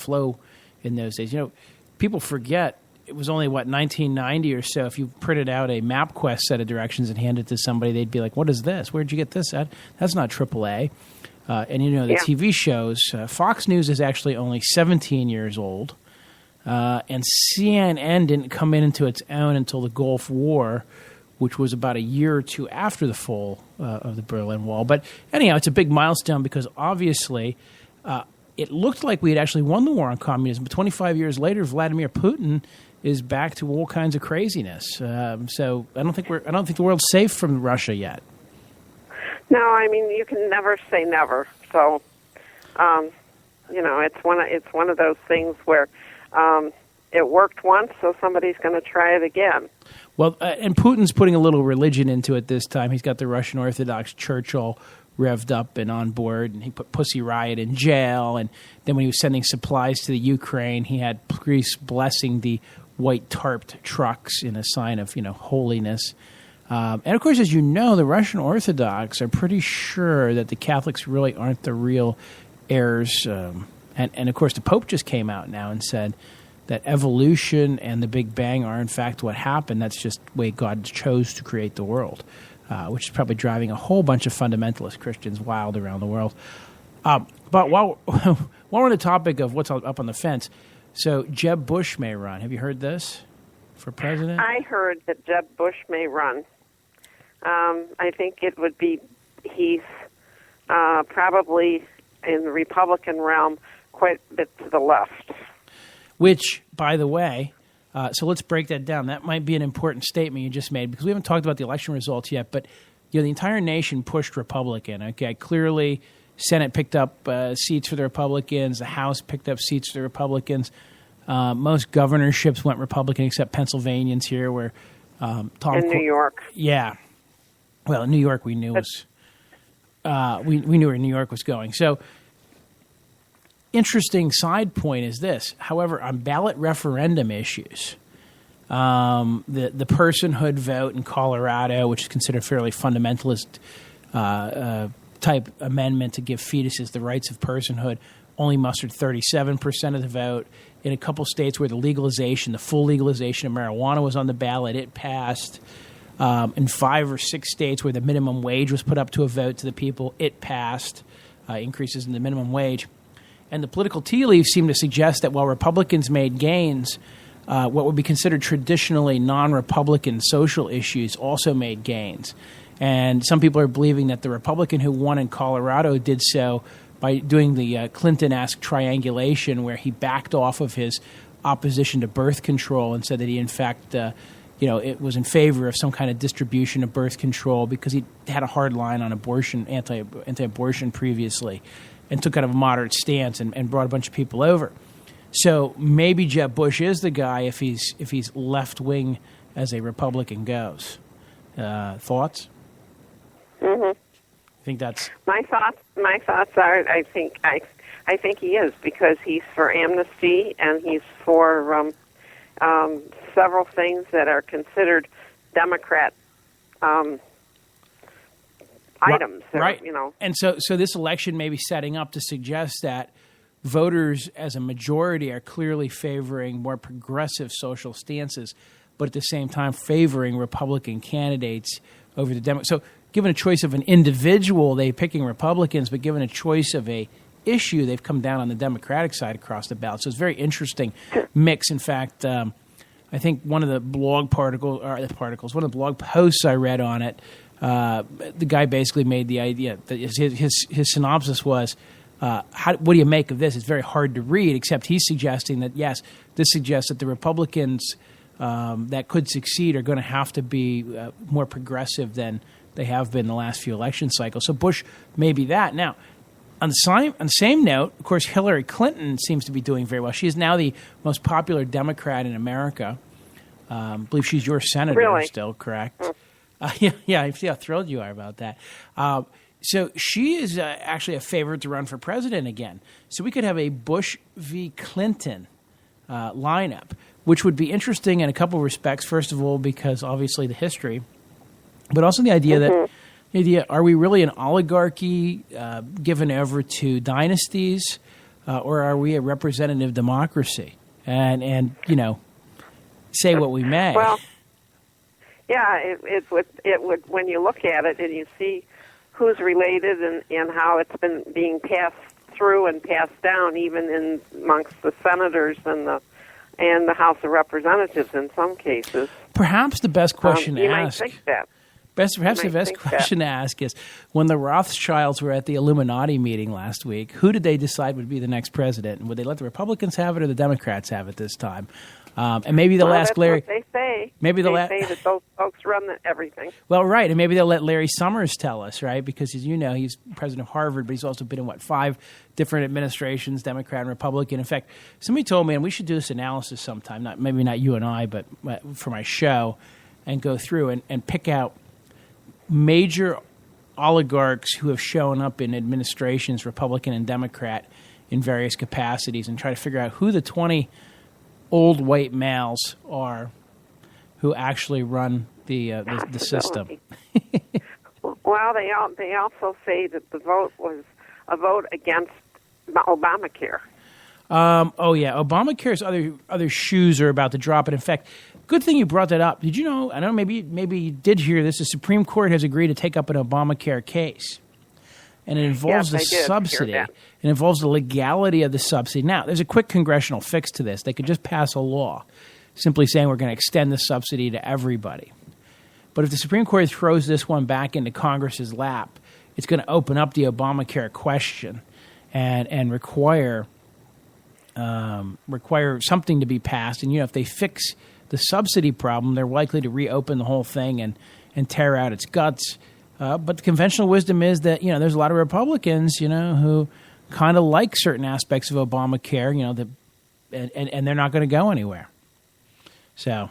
flow in those days. People forget it was only, 1990 or so. If you printed out a MapQuest set of directions and handed it to somebody, they'd be like, what is this? Where'd you get this at? That's not AAA. And the TV shows, Fox News is actually only 17 years old. And CNN didn't come into its own until the Gulf War, which was about a year or two after the fall of the Berlin Wall. But anyhow, it's a big milestone because obviously it looked like we had actually won the war on communism. But 25 years later, Vladimir Putin is back to all kinds of craziness. So I don't think the world's safe from Russia yet. No, I mean you can never say never. So, it's one of those things where it worked once, so somebody's going to try it again. Well, and Putin's putting a little religion into it this time. He's got the Russian Orthodox Church all revved up and on board, and he put Pussy Riot in jail. And then when he was sending supplies to the Ukraine, he had priests blessing the white tarped trucks in a sign of holiness. And of course, as you know, the Russian Orthodox are pretty sure that the Catholics really aren't the real heirs. And of course, the Pope just came out now and said that evolution and the Big Bang are in fact what happened. That's just the way God chose to create the world, which is probably driving a whole bunch of fundamentalist Christians wild around the world. But while we're on the topic of what's up on the fence, so Jeb Bush may run. Have you heard this for president? I heard that Jeb Bush may run. I think it would be he's probably in the Republican realm quite a bit to the left. Which, by the way, so let's break that down. That might be an important statement you just made because we haven't talked about the election results yet, but the entire nation pushed Republican. Okay, clearly Senate picked up seats for the Republicans. The House picked up seats for the Republicans. Most governorships went Republican except Pennsylvanians here where New York. Yeah. Well, in New York we knew we knew where New York was going. So interesting side point is this. However, on ballot referendum issues, the personhood vote in Colorado, which is considered a fairly fundamentalist type amendment to give fetuses the rights of personhood, only mustered 37% of the vote. In a couple states where the full legalization of marijuana was on the ballot, it passed. In 5 or 6 states where the minimum wage was put up to a vote to the people, it passed. Increases in the minimum wage. And the political tea leaves seem to suggest that while Republicans made gains, what would be considered traditionally non-Republican social issues also made gains. And some people are believing that the Republican who won in Colorado did so by doing the Clinton-esque triangulation where he backed off of his opposition to birth control and said that he, in fact, it was in favor of some kind of distribution of birth control because he had a hard line on abortion, anti-abortion previously, and took kind of a moderate stance and brought a bunch of people over. So maybe Jeb Bush is the guy if he's left wing as a Republican goes. Thoughts? Mm-hmm. I think that's my thoughts. My thoughts are I think he is because he's for amnesty and he's for several things that are considered Democrat items. Right. And so this election may be setting up to suggest that voters as a majority are clearly favoring more progressive social stances, but at the same time favoring Republican candidates over the Democrats. So given a choice of an individual, they're picking Republicans, but given a choice of a issue, they've come down on the Democratic side across the ballot. So it's a very interesting mix. In fact, I think one of the blog posts I read on it, the guy basically made the idea that his synopsis was, what do you make of this? It's very hard to read, except he's suggesting that, yes, this suggests that the Republicans that could succeed are going to have to be more progressive than they have been in the last few election cycles. So Bush may be that. Now, on the same note, of course, Hillary Clinton seems to be doing very well. She is now the most popular Democrat in America. I believe she's your senator still, correct? Yeah, I see how thrilled you are about that. So she is actually a favorite to run for president again. So we could have a Bush v. Clinton lineup, which would be interesting in a couple of respects. First of all, because obviously the history, but also the idea that are we really an oligarchy given over to dynasties? or are we a representative democracy? And say what we may. Well, yeah, it would when you look at it and you see who's related and how it's been being passed through and passed down, even in amongst the senators and the House of Representatives in some cases. Perhaps the best question to you ask. might think that. Perhaps the best question to ask is, when the Rothschilds were at the Illuminati meeting last week, who did they decide would be the next president? And would they let the Republicans have it or the Democrats have it this time? And maybe they'll ask Larry. That's what they say. Maybe they say that those folks run everything. Well, right, and maybe they'll let Larry Summers tell us, right? Because as you know, he's president of Harvard, but he's also been in 5 different administrations, Democrat and Republican. In fact, somebody told me, and we should do this analysis sometime. Maybe not you and I, but for my show, and go through and pick out major oligarchs who have shown up in administrations, Republican and Democrat, in various capacities, and try to figure out who the 20 old white males are who actually run the system. Well, they also say that the vote was a vote against Obamacare. Obamacare's other shoes are about to drop. And in fact, good thing you brought that up. Did you know? I don't know. Maybe you did hear this. The Supreme Court has agreed to take up an Obamacare case, and it involves the subsidy. It involves the legality of the subsidy. Now, there's a quick congressional fix to this. They could just pass a law, simply saying we're going to extend the subsidy to everybody. But if the Supreme Court throws this one back into Congress's lap, it's going to open up the Obamacare question and require something to be passed. And if they fix the subsidy problem, they're likely to reopen the whole thing and tear out its guts. But the conventional wisdom is that there's a lot of Republicans who kind of like certain aspects of Obamacare, and they're not going to go anywhere. So I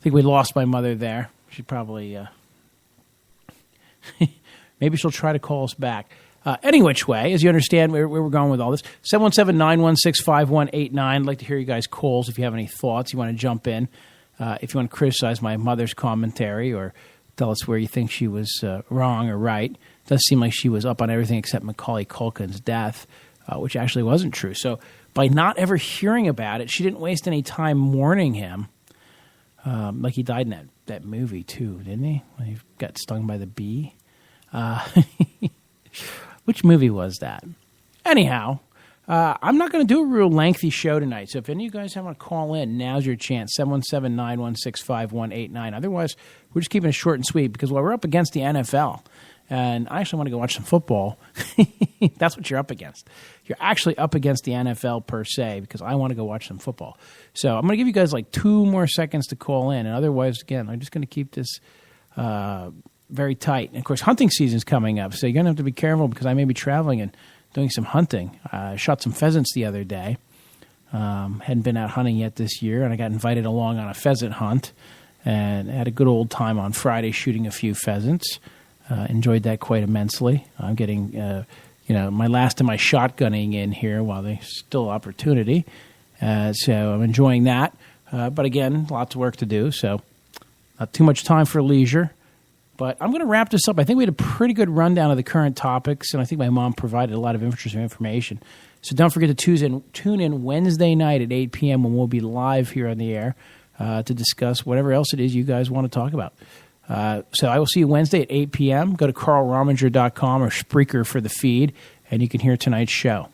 think we lost my mother there. She probably maybe she'll try to call us back. Any which way, as you understand where we're going with all this, 717-916-5189. I'd like to hear you guys' calls if you have any thoughts. You want to jump in. If you want to criticize my mother's commentary or tell us where you think she was wrong or right. It does seem like she was up on everything except Macaulay Culkin's death, which actually wasn't true. So by not ever hearing about it, she didn't waste any time mourning him. Like he died in that movie, too, didn't he? When he got stung by the bee. Which movie was that? Anyhow, I'm not going to do a real lengthy show tonight. So if any of you guys want to call in, now's your chance, 717-916-5189. Otherwise, we're just keeping it short and sweet because we're up against the NFL. And I actually want to go watch some football. That's what you're up against. You're actually up against the NFL per se because I want to go watch some football. So I'm going to give you guys like 2 more seconds to call in. And otherwise, again, I'm just going to keep this very tight. And, of course, hunting season's coming up. So you're going to have to be careful because I may be traveling and doing some hunting. I shot some pheasants the other day. Hadn't been out hunting yet this year. And I got invited along on a pheasant hunt. And had a good old time on Friday shooting a few pheasants. Enjoyed that quite immensely. I'm getting, my last of my shotgunning in here while there's still opportunity. So I'm enjoying that. But again, lots of work to do. So not too much time for leisure. But I'm going to wrap this up. I think we had a pretty good rundown of the current topics. And I think my mom provided a lot of interesting information. So don't forget to tune in Wednesday night at 8 p.m. when we'll be live here on the air to discuss whatever else it is you guys want to talk about. So I will see you Wednesday at 8 p.m. Go to carlrominger.com or Spreaker for the feed, and you can hear tonight's show.